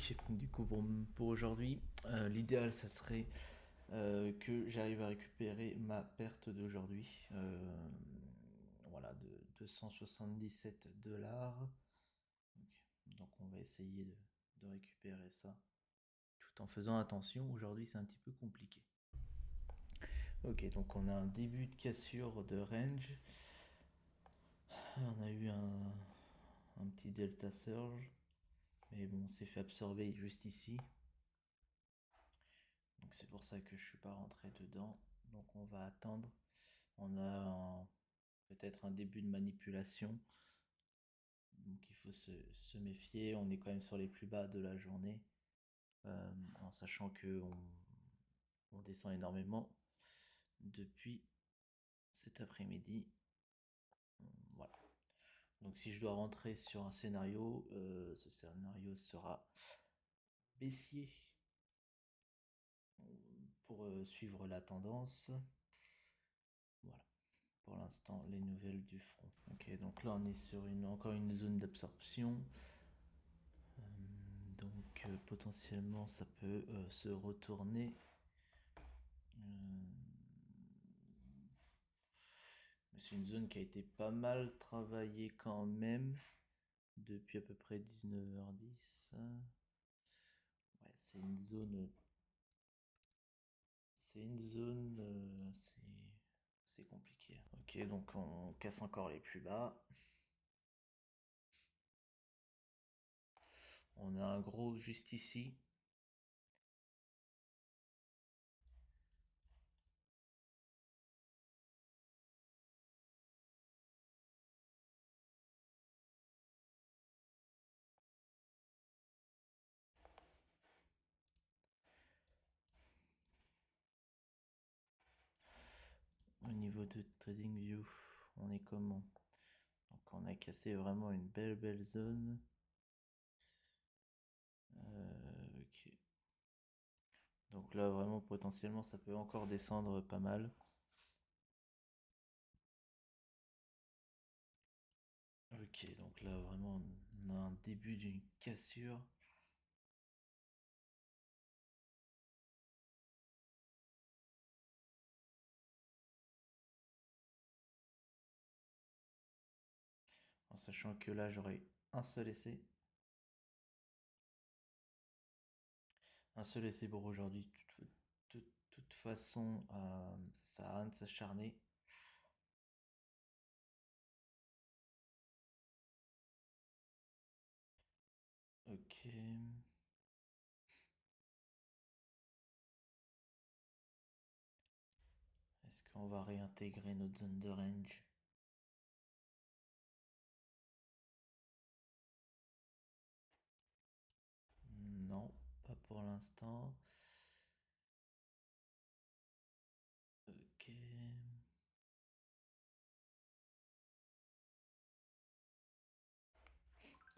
Ok, du coup pour aujourd'hui, l'idéal ça serait que j'arrive à récupérer ma perte d'aujourd'hui, voilà, de 277 $. Donc on va essayer de récupérer ça tout en faisant attention. Aujourd'hui c'est un petit peu compliqué. Ok, donc on a un début de cassure de range. On a eu un petit delta surge, mais bon, on s'est fait absorber juste ici. Donc c'est pour ça que je suis pas rentré dedans. Donc on va attendre. On a peut-être un début de manipulation. Donc il faut se méfier. On est quand même sur les plus bas de la journée. En sachant que on descend énormément depuis cet après-midi. Voilà. Donc si je dois rentrer sur un scénario, ce scénario sera baissier pour suivre la tendance. Voilà. Pour l'instant, les nouvelles du front. Ok, donc là on est sur encore une zone d'absorption. Donc potentiellement ça peut se retourner. C'est une zone qui a été pas mal travaillée quand même depuis à peu près 19h10. Ouais, c'est compliqué. Ok, donc on casse encore les plus bas. On a un gros juste ici. Au niveau de TradingView, on est comment? Donc on a cassé vraiment une belle zone. Ok. Donc là vraiment potentiellement ça peut encore descendre pas mal. Ok, donc là vraiment on a un début d'une cassure. En sachant que là j'aurai un seul essai. Un seul essai pour aujourd'hui. Toute façon, ça sert à rien de s'acharner. Ok. Est-ce qu'on va réintégrer notre zone de range? Non, pas pour l'instant. Ok.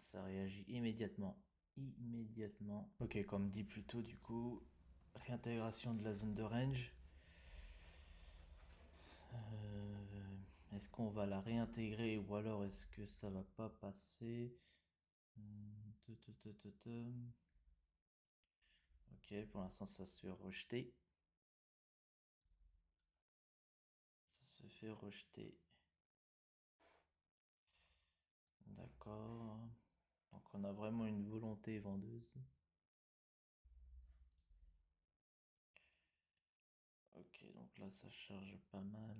Ça réagit immédiatement. Immédiatement. Ok, comme dit plus tôt, du coup, réintégration de la zone de range. Est-ce qu'on va la réintégrer ou alors est-ce que ça va pas passer? Ok, pour l'instant ça se fait rejeter. Ça se fait rejeter. D'accord. Donc on a vraiment une volonté vendeuse. Ok, donc là ça charge pas mal.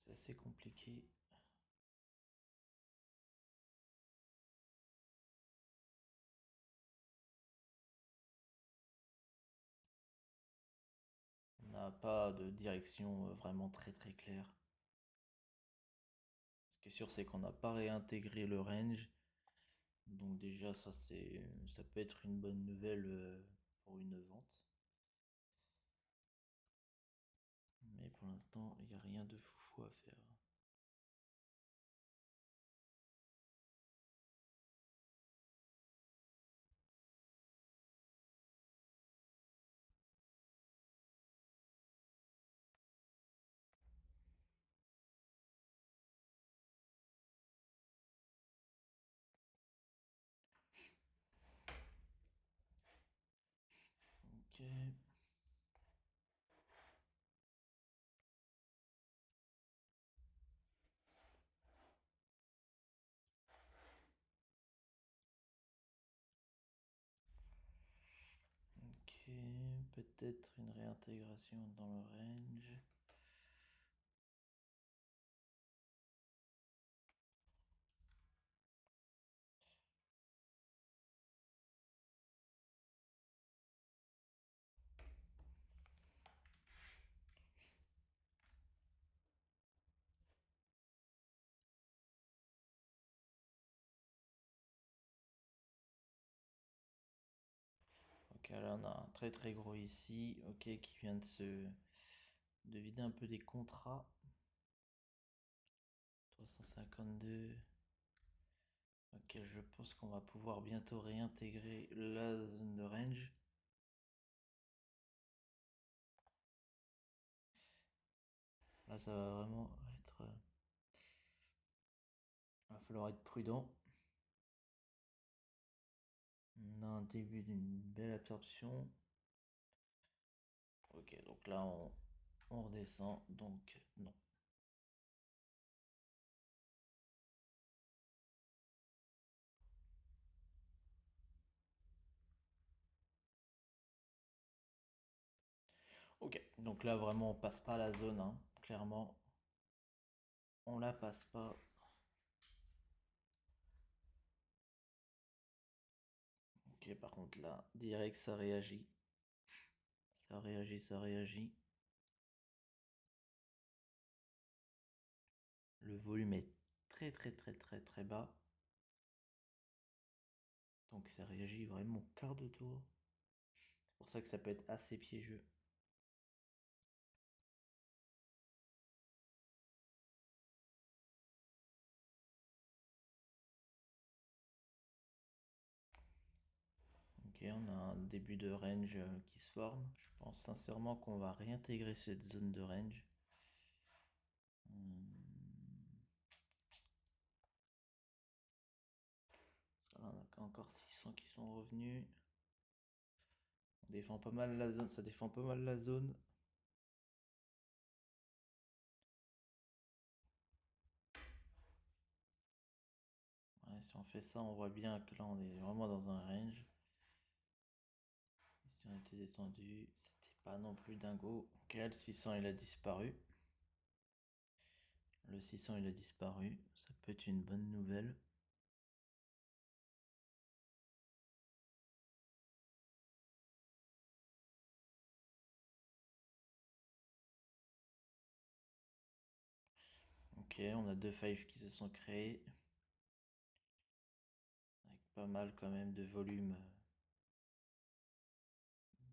C'est assez compliqué. On n'a pas de direction vraiment très claire. Ce qui est sûr, c'est qu'on n'a pas réintégré le range. Donc déjà, ça peut être une bonne nouvelle pour une vente. Mais pour l'instant, il n'y a rien de foufou à faire. Ok. Ok, peut-être une réintégration dans le range. Ok, là on a un très très gros ici, ok, qui vient de vider un peu des contrats. 352. Ok, je pense qu'on va pouvoir bientôt réintégrer la zone de range. Là, ça va vraiment être... va falloir être prudent. On a un début d'une belle absorption. Ok, donc là, on redescend, donc non. Ok, donc là, vraiment, on passe pas la zone, hein, clairement. On la passe pas. Ok, par contre, là, direct, ça réagit. Ça réagit, ça réagit. Le volume est très, très, très, très, très bas. Donc ça réagit vraiment au quart de tour. C'est pour ça que ça peut être assez piégeux. Ok, on a un début de range qui se forme. Je pense sincèrement qu'on va réintégrer cette zone de range. Là, on a encore 600 qui sont revenus. On défend pas mal la zone, ça défend pas mal la zone. Ouais, si on fait ça, on voit bien que là on est vraiment dans un range. Si on était descendu, c'était pas non plus dingo. Ok, le 600 il a disparu. Le 600 il a disparu. Ça peut être une bonne nouvelle. Ok, on a deux fives qui se sont créés. Avec pas mal quand même de volume.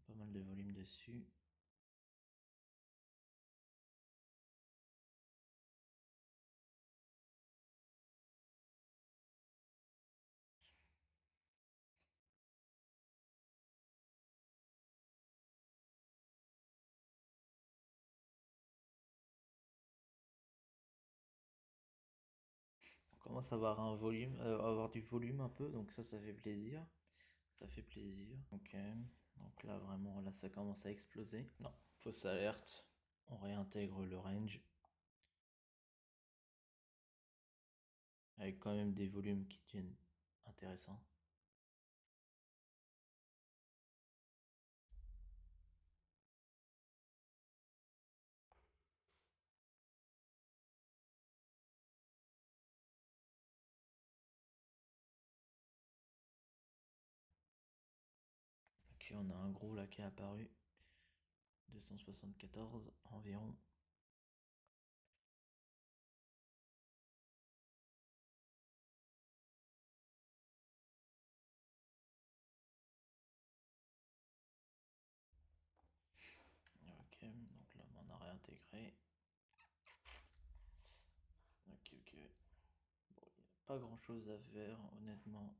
Pas mal de volume dessus. On commence à avoir un volume, avoir du volume un peu, donc ça fait plaisir. Ça fait plaisir. Ok, donc là vraiment, là ça commence à exploser. Non, fausse alerte. On réintègre le range. Avec quand même des volumes qui deviennent intéressants. Ok, on a un gros là qui est apparu. 274 environ. Ok, donc là on a réintégré. pas grand chose à faire, honnêtement.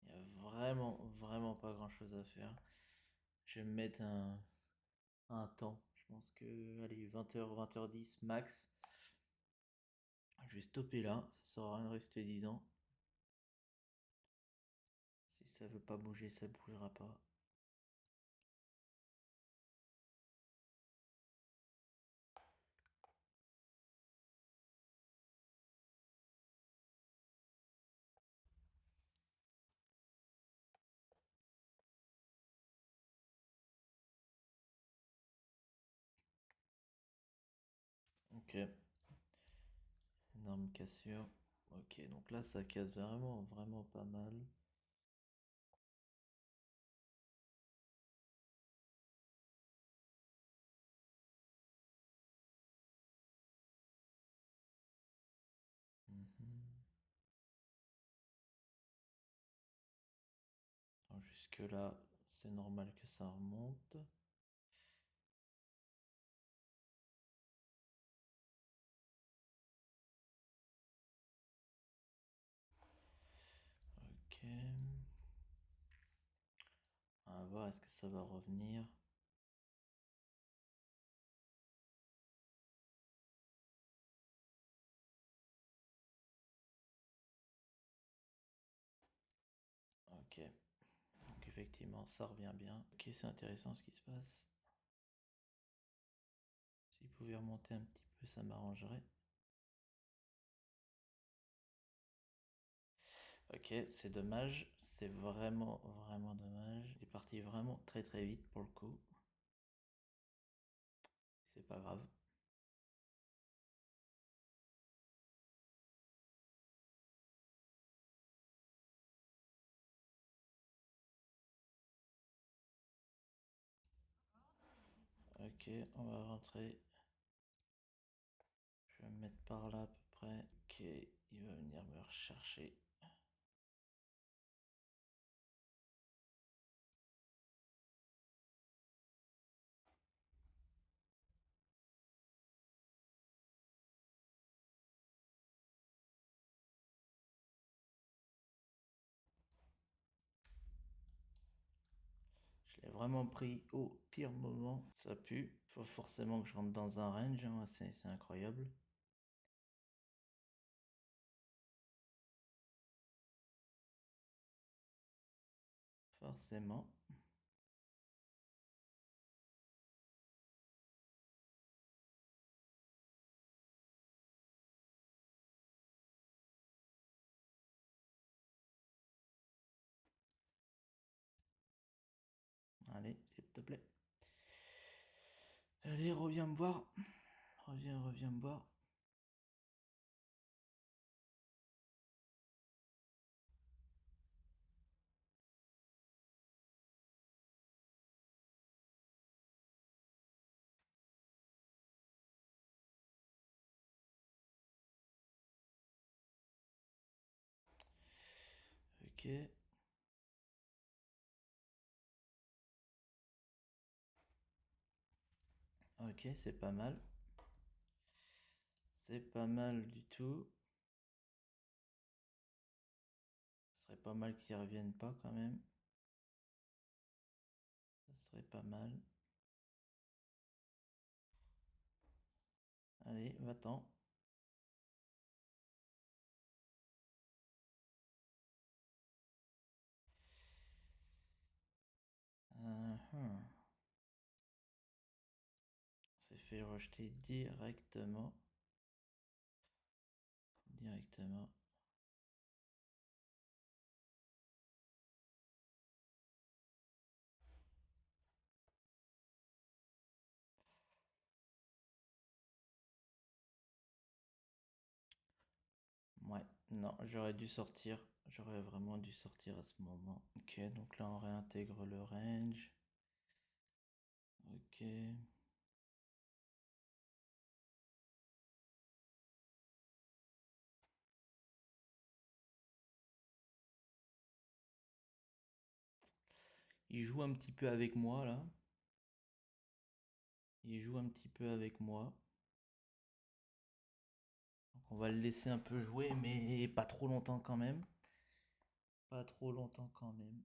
Il y a vraiment, vraiment pas grand chose à faire. Je vais me mettre un temps. Je pense que, allez, 20h, 20h10 max. Je vais stopper là. Ça sert à rien de rester 10 ans. Si ça veut pas bouger, ça bougera pas. Ok. Énorme cassure. Ok, donc là, ça casse vraiment, vraiment pas mal. Mhm. Alors, jusque là, c'est normal que ça remonte. Ok. On va voir, est-ce que ça va revenir? Ok. Donc effectivement, ça revient bien. Ok, c'est intéressant ce qui se passe. S'il pouvait remonter un petit peu, ça m'arrangerait. Ok, c'est dommage. C'est vraiment, vraiment dommage. Il est parti vraiment très très vite pour le coup. C'est pas grave. Ok, on va rentrer. Je vais me mettre par là à peu près. Ok, il va venir me rechercher. Je l'ai vraiment pris au pire moment. Ça pue. Faut forcément que je rentre dans un range, hein. C'est incroyable. Forcément. Allez, s'il te plaît. Allez, reviens me voir. Reviens me voir. Ok. Ok, c'est pas mal. C'est pas mal du tout. Ce serait pas mal qu'ils reviennent pas quand même. Ce serait pas mal. Allez, va-t'en. Uh-huh. On s'est fait rejeter directement. Directement. Ouais, non, j'aurais dû sortir. J'aurais vraiment dû sortir à ce moment. Ok, donc là on réintègre le range. Ok. Il joue un petit peu avec moi là. Il joue un petit peu avec moi. Donc On va le laisser un peu jouer, mais pas trop longtemps quand même. Pas trop longtemps quand même.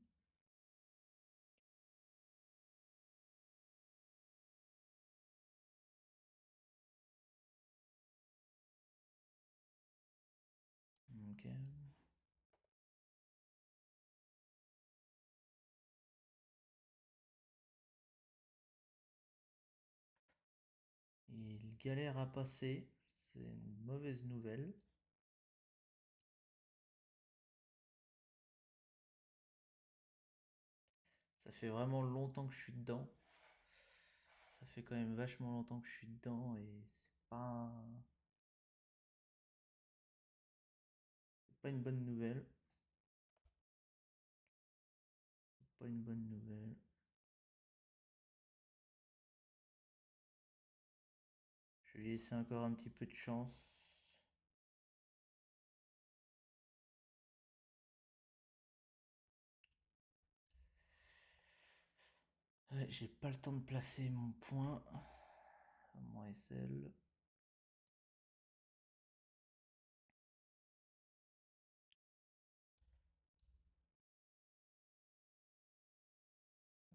Ok. Il galère à passer. C'est une mauvaise nouvelle. Ça fait vraiment longtemps que je suis dedans. Ça fait quand même vachement longtemps que je suis dedans et c'est pas une bonne nouvelle. Pas une bonne nouvelle. Je vais lui laisser encore un petit peu de chance. Ouais, j'ai pas le temps de placer mon point. Mon SL.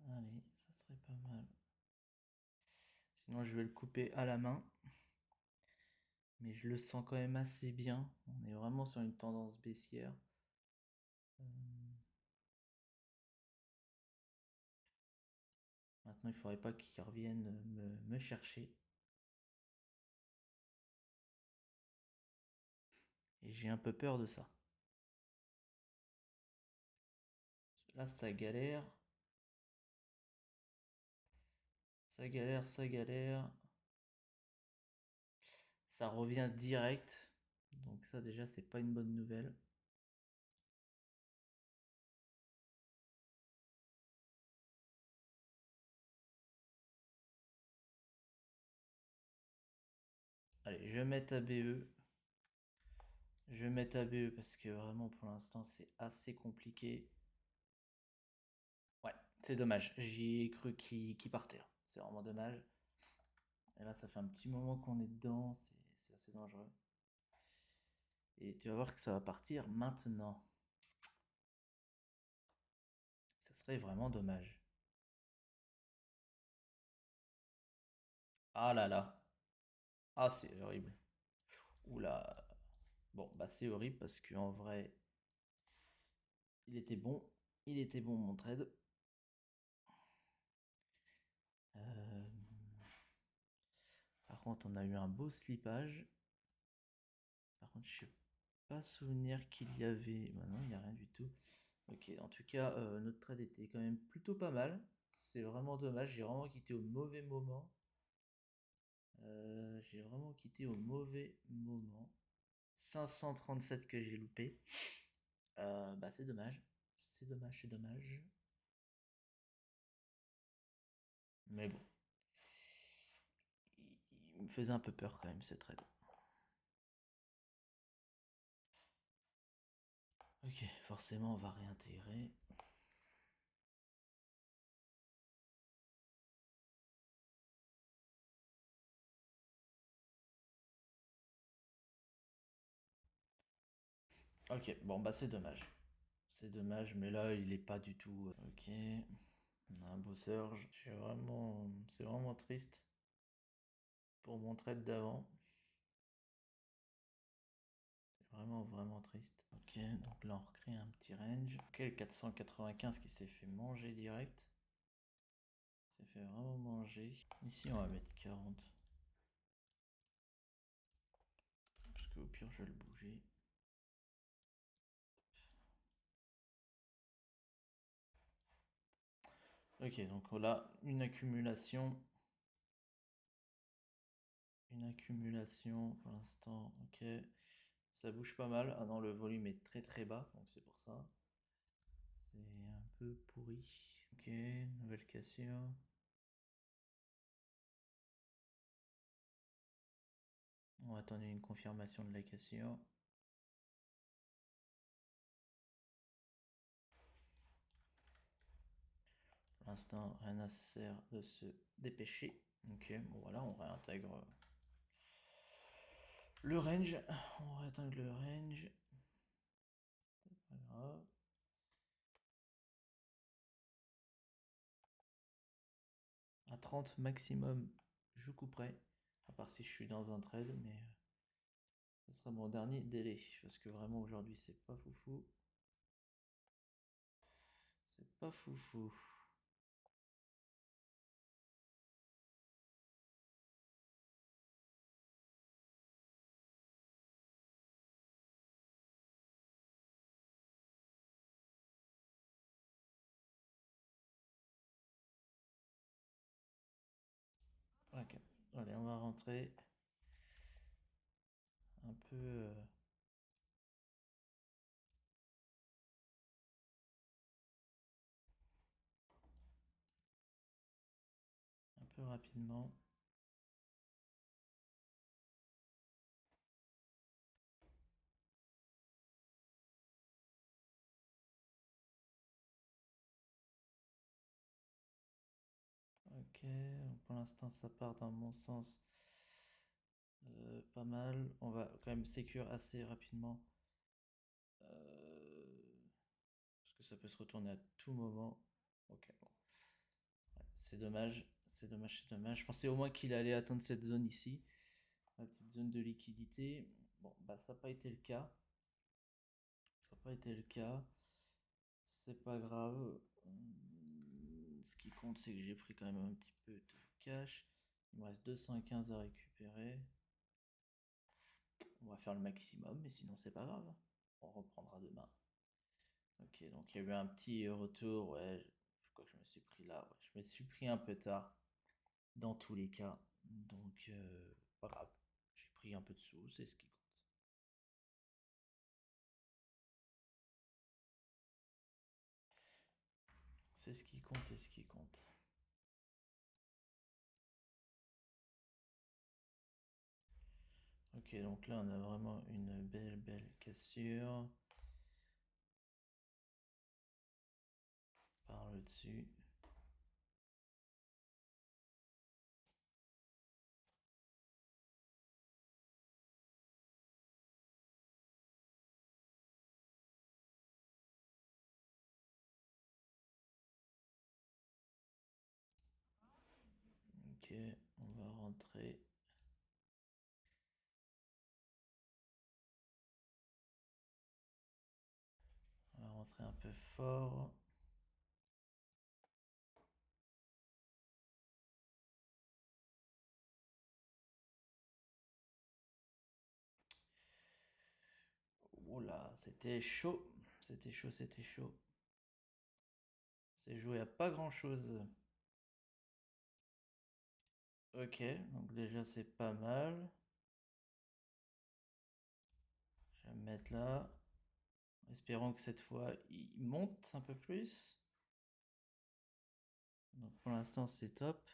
Allez, ça serait pas mal. Sinon, je vais le couper à la main. Mais je le sens quand même assez bien. On est vraiment sur une tendance baissière. Euh, Maintenant, il faudrait pas qu'il revienne me chercher. Et j'ai un peu peur de ça. Là, ça galère. Ça galère, ça galère. Ça revient direct. Donc ça déjà, c'est pas une bonne nouvelle. Allez, je vais mettre ABE. Je vais mettre ABE parce que vraiment pour l'instant c'est assez compliqué. Ouais, c'est dommage. J'y ai cru qu'il partait. C'est vraiment dommage. Et là, ça fait un petit moment qu'on est dedans. C'est assez dangereux. Et tu vas voir que ça va partir maintenant. Ça serait vraiment dommage. Ah là là. Ah, c'est horrible. Oula. Bon, bah c'est horrible parce qu'en vrai, il était bon. Il était bon mon trade. Euh, Par contre, on a eu un beau slippage. Par contre, je ne sais pas souvenir qu'il y avait. Bah non, il n'y a rien du tout. Ok, en tout cas, notre trade était quand même plutôt pas mal. C'est vraiment dommage. J'ai vraiment quitté au mauvais moment. J'ai vraiment quitté au mauvais moment. 537 que j'ai loupé. Bah c'est dommage. C'est dommage, c'est dommage. Mais bon. Il me faisait un peu peur quand même ce trade. Ok, forcément on va réintégrer. Ok, bon bah c'est dommage. C'est dommage, mais là il est pas du tout. Ok, on a un beau surge. C'est vraiment triste pour mon trade d'avant. C'est vraiment vraiment triste. Ok, donc là on recrée un petit range. Ok, le 495 qui s'est fait manger direct. S'est fait vraiment manger. Ici on va mettre 40. Parce qu'au pire je vais le bouger. Ok, donc là, une accumulation. Une accumulation pour l'instant, ok. Ça bouge pas mal. Ah non, le volume est très très bas, donc c'est pour ça. C'est un peu pourri. Ok, nouvelle cassure. On va attendre une confirmation de la cassure. Pour l'instant, rien à sert de se dépêcher. Ok, bon voilà, on réintègre Le range, on va atteindre le range. C'est pas grave. À 30 maximum, je couperai. À part si je suis dans un trade, mais ce sera mon dernier délai. Parce que vraiment aujourd'hui, c'est pas foufou. C'est pas foufou. Ok. Allez, on va rentrer un peu. Un peu rapidement. Ok, pour l'instant ça part dans mon sens pas mal. On va quand même sécure assez rapidement. Parce que ça peut se retourner à tout moment. Ok, bon. Ouais, c'est dommage, c'est dommage, c'est dommage. Je pensais au moins qu'il allait atteindre cette zone ici. La petite zone de liquidité. Bon, bah ça n'a pas été le cas. Ça n'a pas été le cas. C'est pas grave. Ce qui compte, c'est que j'ai pris quand même un petit peu de cash. Il me reste 215 à récupérer. On va faire le maximum, mais sinon c'est pas grave. On reprendra demain. Ok, donc il y a eu un petit retour. Ouais, je crois que je me suis pris là. Ouais. Je me suis pris un peu tard dans tous les cas. Donc, pas grave. J'ai pris un peu de sous, c'est ce qui compte. C'est ce qui compte, c'est ce qui compte. Ok, donc là on a vraiment une belle cassure. Par le dessus. Ok, on va rentrer. On va rentrer un peu fort. Oula, c'était chaud. C'était chaud, c'était chaud. C'est joué à pas grand chose. Ok, donc déjà c'est pas mal. Je vais me mettre là. Espérons que cette fois il monte un peu plus. Donc pour l'instant c'est top.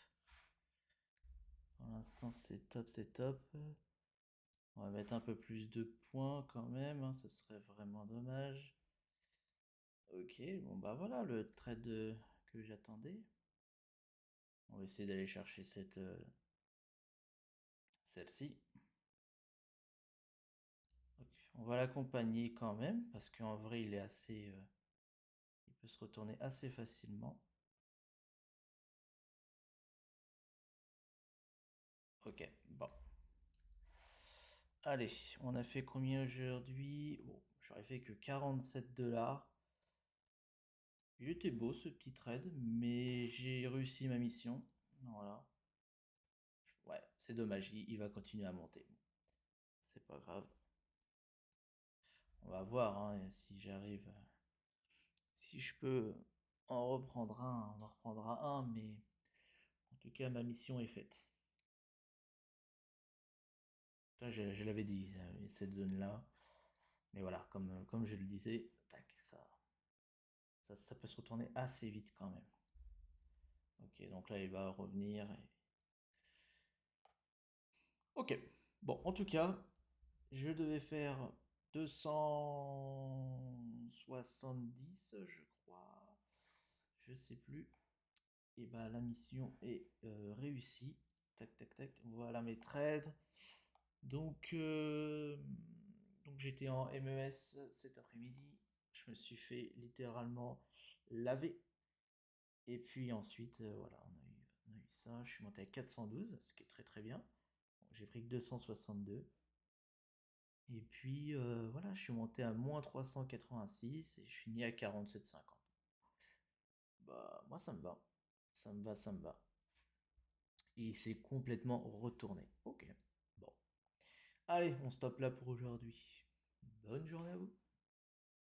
Pour l'instant c'est top, c'est top. On va mettre un peu plus de points quand même, hein, ce serait vraiment dommage. Ok, bon bah voilà le trade que j'attendais. On va essayer d'aller chercher celle-ci. On va l'accompagner quand même parce qu'en vrai il est assez, il peut se retourner assez facilement. Ok, bon. Allez, on a fait combien aujourd'hui? Bon, j'aurais fait que 47 $. Il était beau ce petit trade, mais j'ai réussi ma mission. Voilà. Ouais, c'est dommage, il va continuer à monter. C'est pas grave. On va voir hein, si j'arrive. Si je peux en reprendre un, on en reprendra un, mais en tout cas, ma mission est faite. Ça, je l'avais dit, cette zone-là. Mais voilà, comme je le disais, tac, ça peut se retourner assez vite quand même. Ok, donc là, il va revenir. Ok, bon, en tout cas, je devais faire 270, je crois. Je sais plus. Et bah, la mission est réussie. Tac, tac, tac. Voilà mes trades. Donc, euh, donc j'étais en MES cet après-midi. Je me suis fait littéralement laver. Et puis ensuite, voilà, on a eu ça. Je suis monté à 412, ce qui est très très bien. Bon, j'ai pris que 262. Et puis voilà, je suis monté à moins 386 et je finis à 47,50. Bah, moi ça me va. Ça me va, ça me va. Et c'est complètement retourné. Ok. Bon. Allez, on stoppe là pour aujourd'hui. Bonne journée à vous.